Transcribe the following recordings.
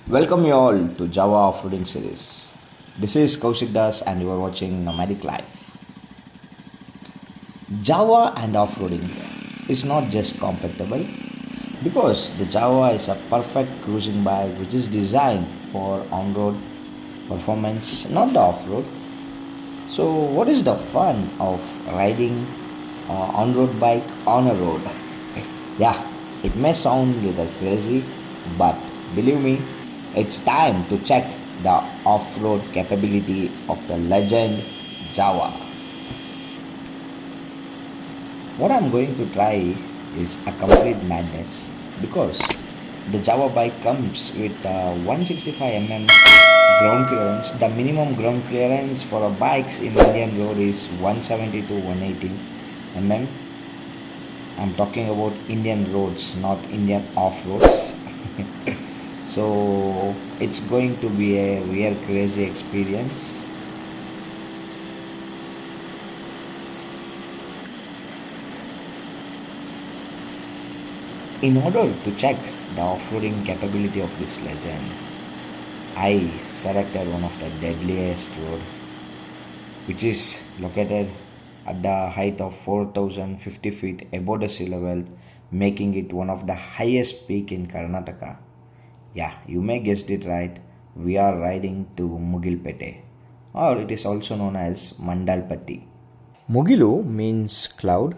Welcome you all to Java offroading series. This is Kaushik Das and you are watching Nomadic Life. Java and offroading is not just compatible because the Java is a perfect cruising bike which is designed for on-road performance, not the off-road. So what is the fun of riding on-road bike on a road? Yeah, it may sound a little crazy, but believe me, it's time to check the off-road capability of the legend Java. What I'm going to try is a complete madness because the Java bike comes with 165 ground clearance. The minimum ground clearance for a bikes in Indian road is 170 to 180 mm. I'm talking about Indian roads, not Indian off-roads. So it's going to be a real crazy experience. In order to check the off-roading capability of this legend, I selected one of the deadliest road, which is located at the height of 4050 feet above the sea level, making it one of the highest peak in Karnataka. Yeah, you may guessed it right. We are riding to Mugilpete, or it is also known as Mandalpatti. Mugilu means cloud,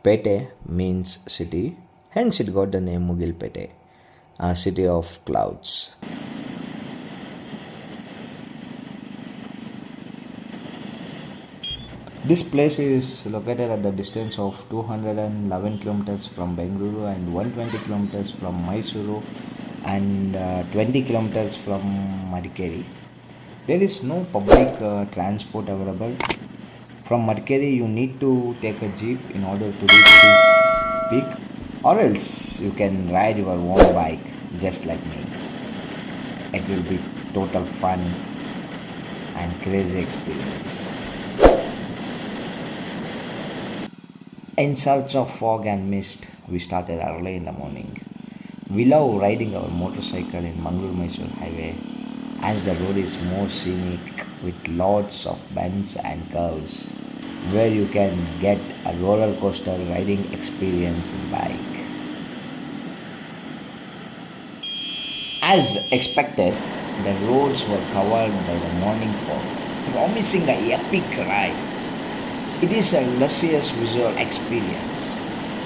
Pete means city, hence it got the name Mugilpete, a city of clouds. This place is located at the distance of 211 kilometers from Bengaluru and 120 kilometers from Mysuru and 20 kilometers from Madikeri. There is no public transport available. From Madikeri you need to take a jeep in order to reach this peak, or else you can ride your own bike just like me. It will be total fun and crazy experience. In search of fog and mist, we started early in the morning. We love riding our motorcycle in Mangalore-Mysore highway as the road is more scenic with lots of bends and curves where you can get a roller coaster riding experience in bike. As expected, the roads were covered by the morning fog, promising an epic ride. It is a luscious visual experience.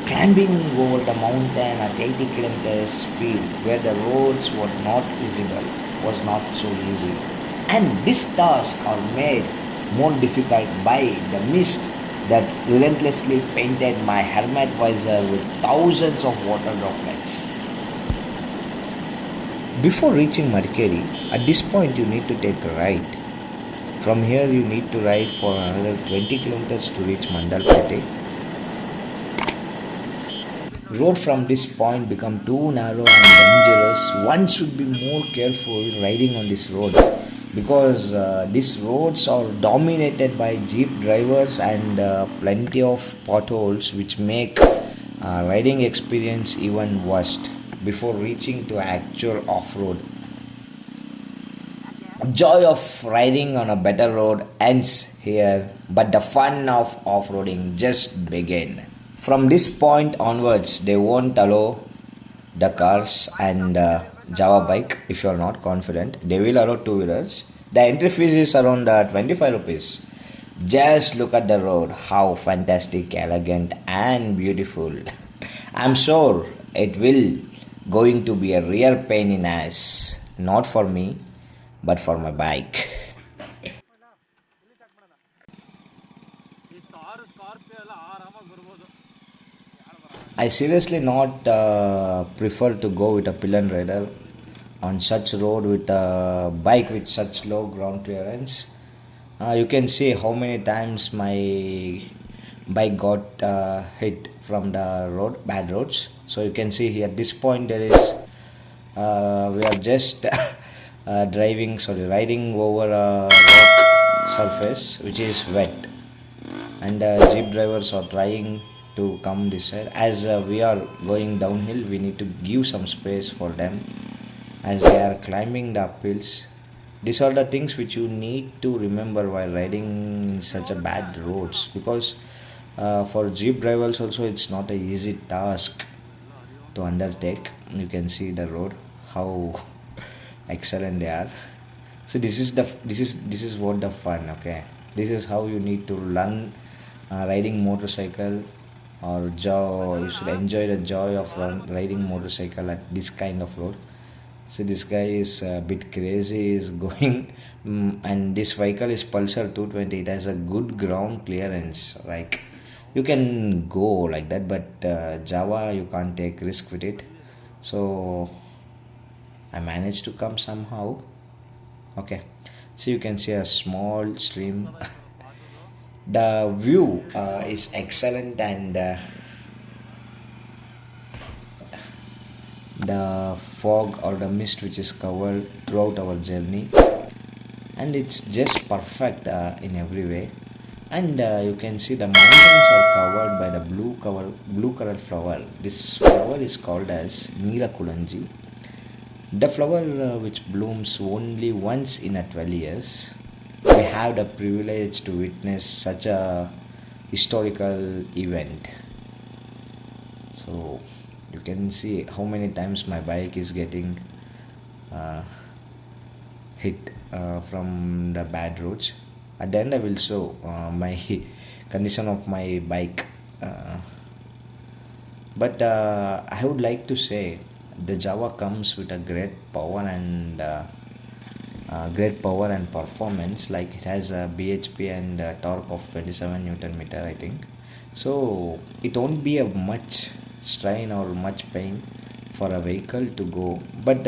Climbing over the mountain at 80 kilometers speed where the roads were not visible was not so easy. And this task are made more difficult by the mist that relentlessly painted my helmet visor with thousands of water droplets. Before reaching Madikeri, at this point you need to take a right. From here you need to ride for another 20 kilometers to reach Mandalpatti. Road from this point become too narrow and dangerous. One should be more careful riding on this road because these roads are dominated by jeep drivers and plenty of potholes which make riding experience even worse before reaching to actual off-road. Joy of riding on a better road ends here, but the fun of off-roading just began. From this point onwards, they won't allow the cars and Java bike if you are not confident. They will allow two-wheelers. The entry fees is around 25 rupees. Just look at the road, how fantastic, elegant and beautiful. I'm sure it will going to be a real pain in ass, not for me, but for my bike. I seriously not prefer to go with a pillion rider on such road with a bike with such low ground clearance. You can see how many times my bike got hit from the road, bad roads. So you can see here at this point there is we are just riding over a rock surface which is wet, and jeep drivers are trying to come this side. As we are going downhill, we need to give some space for them as we are climbing the uphills. These are the things which you need to remember while riding in such a bad roads, because for jeep drivers also it's not a easy task to undertake. You can see the road, how excellent they are. So this is what the fun. Okay, this is how you need to learn riding motorcycle, or you should enjoy the joy of riding motorcycle at this kind of road. So this guy is a bit crazy, is going and this vehicle is Pulsar 220. It has a good ground clearance, like you can go like that, but Jawa you can't take risk with it. So I managed to come somehow. Okay, so you can see a small stream. The view is excellent, and the fog or the mist which is covered throughout our journey, and it's just perfect in every way. And you can see the mountains are covered by the blue color flower. This flower is called as Neerakulanji. The flower which blooms only once in a 12 years. We have the privilege to witness such a historical event. So you can see how many times my bike is getting hit from the bad roads. At the end I will show my condition of my bike, but I would like to say the Java comes with a great power and performance. Like it has a bhp and a torque of 27 newton meter, I think. So it won't be a much strain or much pain for a vehicle to go, but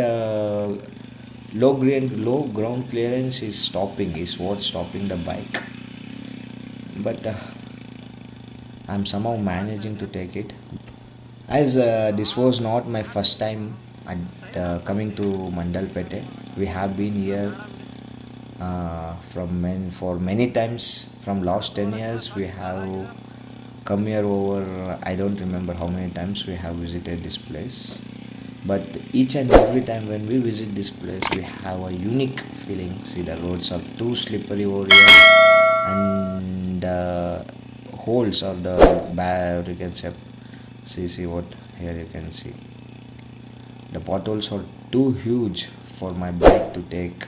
low ground clearance is what's stopping the bike. But I'm somehow managing to take it, as this was not my first time at coming to Mandalpatti. We have been here for many times. From last 10 years we have come here over, I don't remember how many times we have visited this place, but each and every time when we visit this place we have a unique feeling. See, the roads are too slippery over here, and the holes or the bad, you can say, see what here you can see, the potholes are too huge for my bike to take.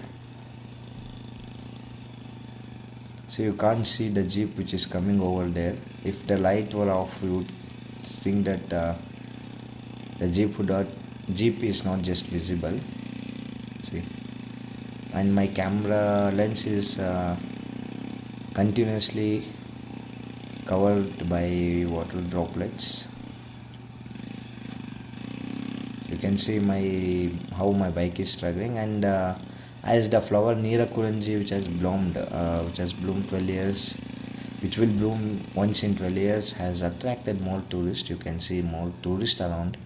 So you can't see the jeep which is coming over there. If the light were off, you would think that the jeep is not just visible. See, and my camera lens is continuously covered by water droplets. You can see how my bike is struggling, and as the flower Neerakulanji which has bloomed 12 years, which will bloom once in 12 years, has attracted more tourists. You can see more tourists around,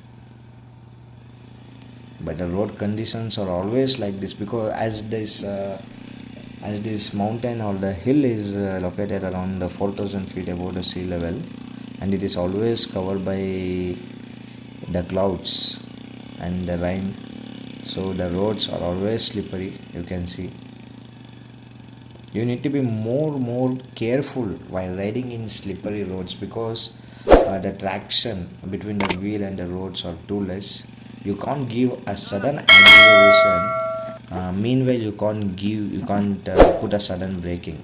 but the road conditions are always like this, because as this mountain or the hill is located around 4,000 feet above the sea level, and it is always covered by the clouds and the rain, so the roads are always slippery. You can see you need to be more careful while riding in slippery roads, because the traction between the wheel and the roads are too less. You can't give a sudden acceleration, meanwhile you can't put a sudden braking.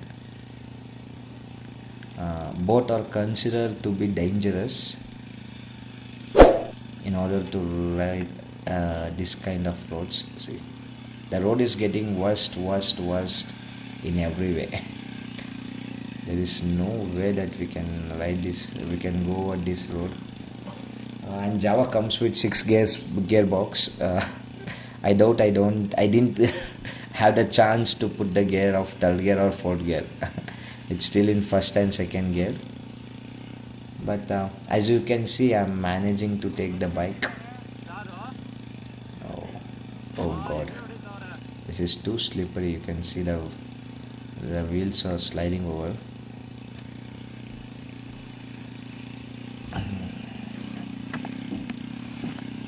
Both are considered to be dangerous in order to ride this kind of roads. See, the road is getting worst in every way. There is no way that we can go over this road. And Java comes with 6 gearbox. I didn't have the chance to put the gear of third gear or fourth gear. It's still in first and second gear, but as you can see, I'm managing to take the bike. Oh god, this is too slippery. You can see the wheels are sliding over.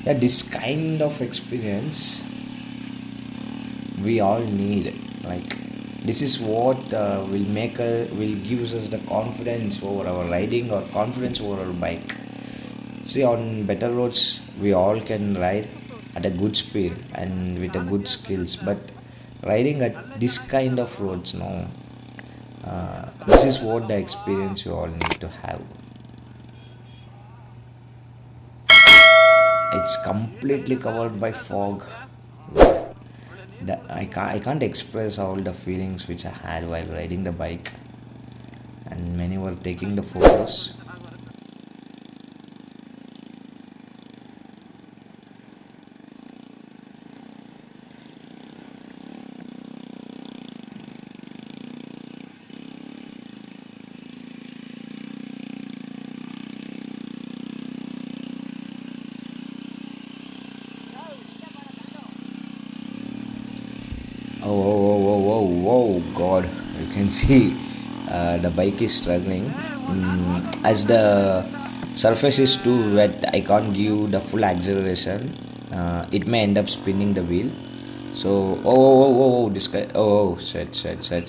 Yeah, this kind of experience we all need. Like, this is what will gives us the confidence over our riding or confidence over our bike. See, on better roads we all can ride at a good speed and with a good skills, but riding at this kind of roads, no, this is what the experience you all need to have. It's completely covered by fog. I can't express all the feelings which I had while riding the bike, and many were taking the photos. Oh God, you can see the bike is struggling. As the surface is too wet, I can't give the full acceleration. It may end up spinning the wheel. So, this guy, shit.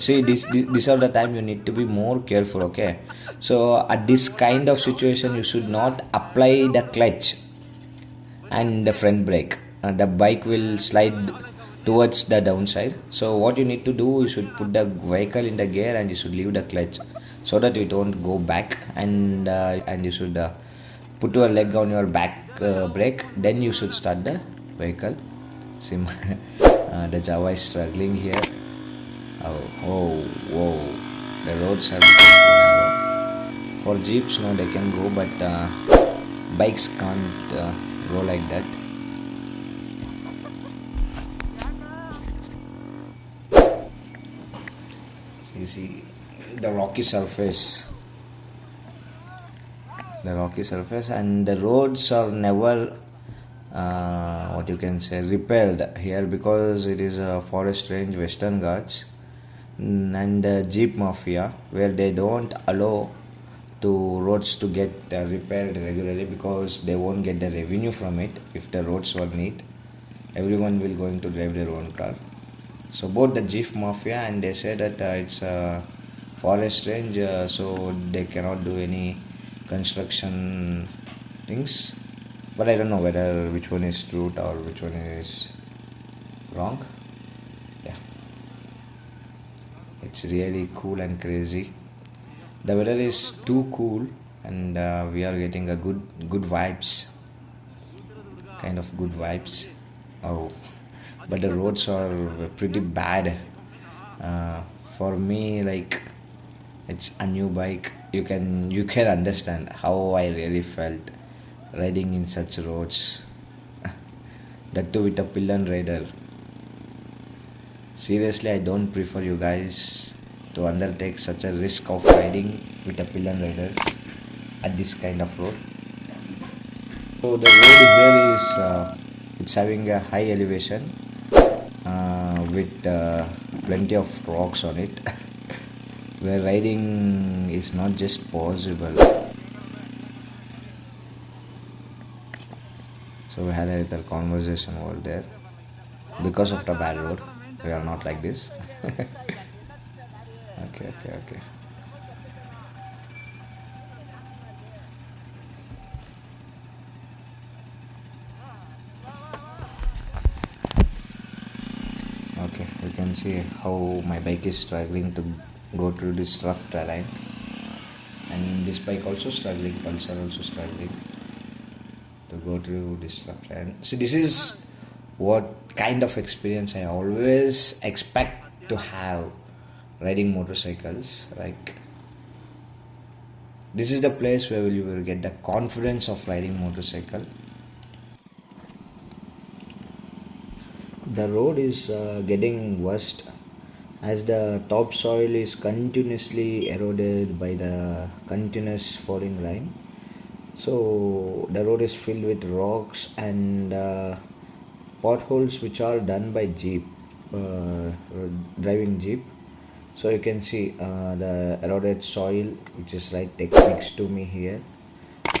See, this are the time you need to be more careful, okay? So, at this kind of situation, you should not apply the clutch and the front brake. The bike will slide towards the downside. So what you need to do, you should put the vehicle in the gear and you should leave the clutch so that it won't go back, and you should put your leg on your back brake, then you should start the vehicle. See, the Jawa is struggling here. The roads have become too narrow. For jeeps, no, they can go, but bikes can't go like that. See the rocky surface, and the roads are never what you can say repaired here, because it is a forest range, Western Ghats, and jeep mafia, where they don't allow to roads to get repaired regularly, because they won't get the revenue from it. If the roads were neat, everyone will going to drive their own car. So both the jeep mafia, and they say that it's a forest range, so they cannot do any construction things. But I don't know whether which one is true or which one is wrong. Yeah, it's really cool and crazy. The weather is too cool, and we are getting a good vibes, kind of good vibes. But the roads are pretty bad. For me, like, it's a new bike. You can understand how I really felt riding in such roads. That too with a pillion rider. Seriously, I don't prefer you guys to undertake such a risk of riding with a pillion riders at this kind of road. So the road here is it's having a high elevation with plenty of rocks on it, where riding is not just possible. So we had a little conversation over there. Because of the bad road, we are not like this. Okay. Okay, you can see how my bike is struggling to go through this rough terrain, and this bike also struggling, Pulsar also struggling to go through this rough terrain. So this is what kind of experience I always expect to have riding motorcycles. Like, this is the place where you will get the confidence of riding motorcycle. The road is getting worse as the topsoil is continuously eroded by the continuous falling rain. So the road is filled with rocks and potholes, which are done by jeep, driving jeep. So you can see the eroded soil, which is right next to me here,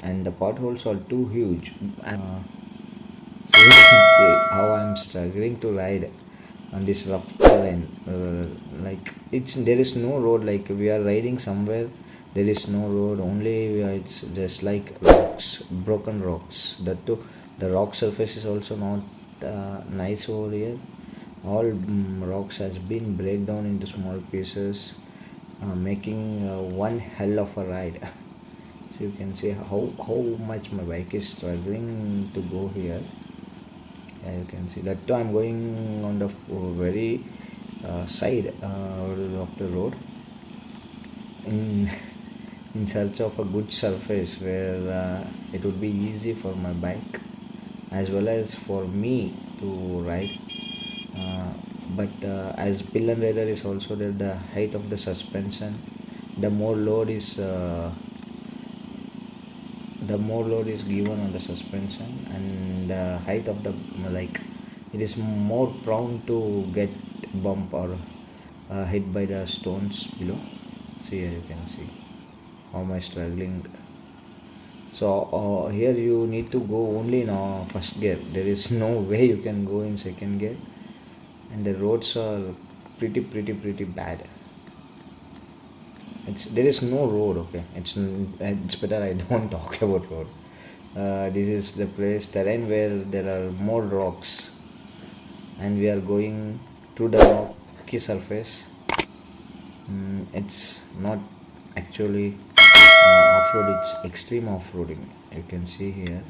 and the potholes are too huge. So you can see how I'm struggling to ride on this rough terrain. Like there is no road. Like we are riding somewhere, there is no road. Only it's just like rocks, broken rocks. That too, the rock surface is also not nice over here. All rocks has been break down into small pieces, making one hell of a ride. So you can see how much my bike is struggling to go here. Yeah, you can see that too. I'm going on the very side of the road in in search of a good surface where it would be easy for my bike as well as for me to ride. But as Pill and Raider is also there, the height of the suspension, the more load is given on the suspension, and the height of the, like, it is more prone to get bump or hit by the stones below. See, here you can see how am I struggling. So here you need to go only in first gear. There is no way you can go in second gear, and the roads are pretty bad. There is no road. Okay, it's better I don't talk about road. This is the terrain where there are more rocks, and we are going through the rocky surface. It's not actually off-road, it's extreme off-roading. You can see here,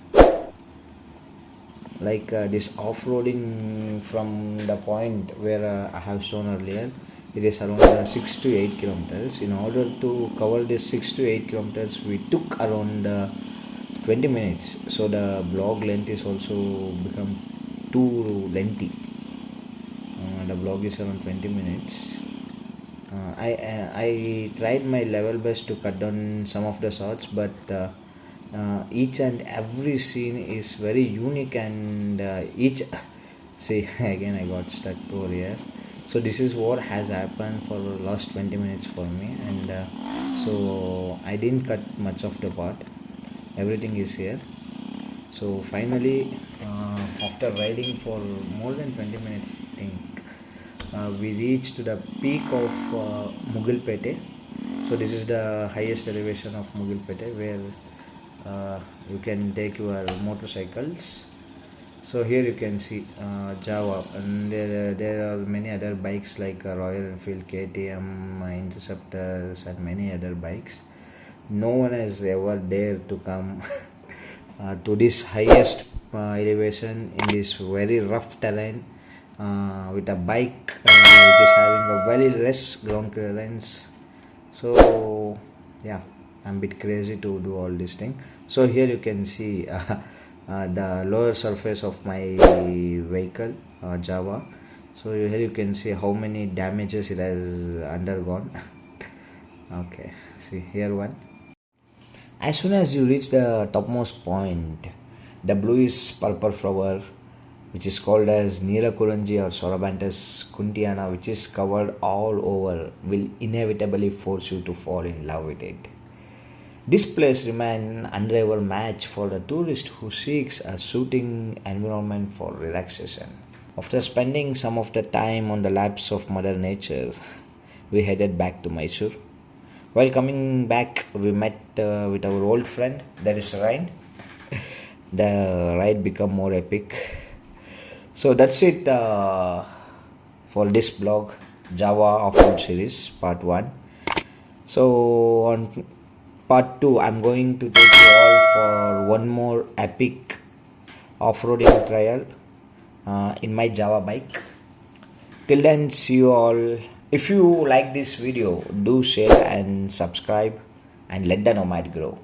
like this off-roading from the point where I have shown earlier. It is around 6 to 8 kilometers. In order to cover this 6 to 8 kilometers, we took around 20 minutes. So the blog length is also become too lengthy. The blog is around 20 minutes. I tried my level best to cut down some of the shots, but each and every scene is very unique, and see, again I got stuck over here. So this is what has happened for the last 20 minutes for me, and so I didn't cut much of the part. Everything is here. So finally, after riding for more than 20 minutes, I think we reached to the peak of Mandalpatti. So this is the highest elevation of Mandalpatti, where you can take your motorcycles. So here you can see Jawa, and there are many other bikes like Royal Enfield, KTM, Interceptors, and many other bikes. No one has ever dared to come to this highest elevation in this very rough terrain with a bike which is having a very less ground clearance. So yeah, I'm a bit crazy to do all this thing. So here you can see the lower surface of my vehicle, Jawa. So here you can see how many damages it has undergone. Okay, see here one. As soon as you reach the topmost point, the bluish purple flower, which is called as Neelakuranji or Sorabanthus kuntiana, which is covered all over, will inevitably force you to fall in love with it. This place remains an unrivaled match for the tourist who seeks a soothing environment for relaxation. After spending some of the time on the laps of Mother Nature, we headed back to Mysore. While coming back, we met with our old friend, that is Ryan. The ride became more epic. So that's it for this blog, Jawa Off-Road Series Part 1. So on Part 2, I'm going to take you all for one more epic off-roading trial in my Jawa bike. Till then, see you all. If you like this video, do share and subscribe and let the nomad grow.